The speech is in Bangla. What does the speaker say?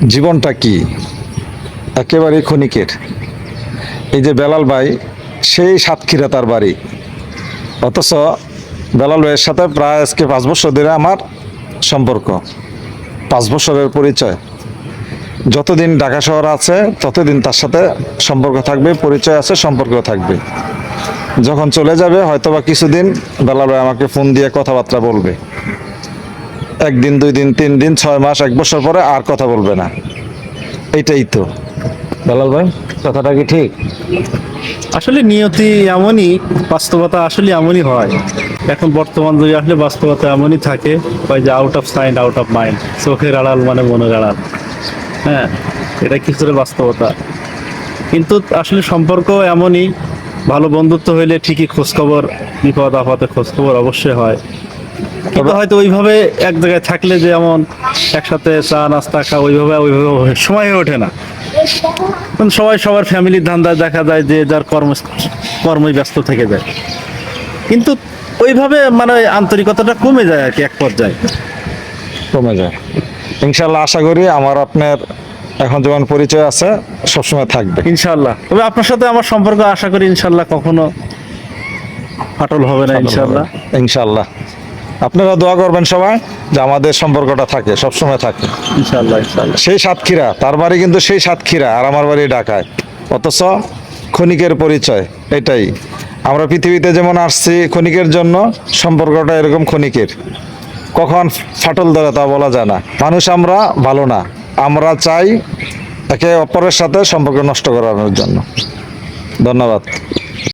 জীবনটা কি একেবারে ক্ষণিকের। এই যে বেলাল ভাই, সেই সাতক্ষীরা তার বাড়ি, অথচ বেলাল ভাইয়ের সাথে প্রায় আজকে 5 বছর ধরে আমার সম্পর্ক, 5 বছরের পরিচয়। যতদিন ঢাকা শহর আছে ততদিন তার সাথে সম্পর্ক থাকবে, পরিচয় আছে, সম্পর্ক থাকবে। যখন চলে যাবে হয়তোবা কিছুদিন বেলাল ভাই আমাকে ফোন দিয়ে কথাবার্তা বলবে, 1 দিন 2 দিন 3 দিন 6 মাস 1 বছর পরে আর কথা বলবে না। এইটাই তো বেলাল ভাই, কথাটা কি ঠিক? আসলে নিয়তি এমনই, বাস্তবতা আসলে এমনই হয়। এখন বর্তমান যুগে আসলে বাস্তবতা এমনই থাকে, ওই যে out of signed out of mind, চোখের আড়াল মানে মনের আড়াল। হ্যাঁ, এটা কিছুটা বাস্তবতা। কিন্তু আসলে সম্পর্ক এমনই, ভালো বন্ধুত্ব হইলে ঠিকই খোঁজখবর, বিপদ আপদে খোঁজখবর অবশ্যই হয়। কিন্তু হয়তো ওইভাবে এক জায়গায় থাকলে যে এমন একসাথে চা নাস্তা খাওয়া ওইভাবে সময় হয়ে ওঠে না। কারণ সবাই সবার ফ্যামিলির ধান্দায় দেখা যায় যে যার কর্মই ব্যস্ত থেকে যায়। কিন্তু ওইভাবে মানে আন্তরিকতাটা কমে যায় আর কি এক পর্যায়ে। কমে যায়। ইনশাল্লাহ আশা করি আমার আপনার এখন যেমন পরিচয় আছে সবসময় থাকবে। ইনশাল্লাহ, তবে আপনার সাথে আমার সম্পর্ক আশা করি ইনশাল্লাহ কখনো ফাটল হবে না ইনশাল্লাহ। ইনশাল্লাহ আপনারা দোয়া করবেন সবাই যে আমাদের সম্পর্কটা থাকে, সবসময় থাকে। ইনশাল্লাহ ইনশাল্লাহ। সেই সাতক্ষীরা, তার বাড়ি কিন্তু সেই সাতক্ষীরা আর আমার বাড়ি ঢাকায়, অথচ ক্ষণিকের পরিচয়। এটাই আমরা পৃথিবীতে যেমন আসছি ক্ষণিকের জন্য, সম্পর্কটা এরকম ক্ষণিকের। কখন ফাটল ধরে তা বলা যায় না। মানুষ আমরা ভালো না, আমরা চাই একে অপরের সাথে সম্পর্ক নষ্ট করানোর জন্য। ধন্যবাদ।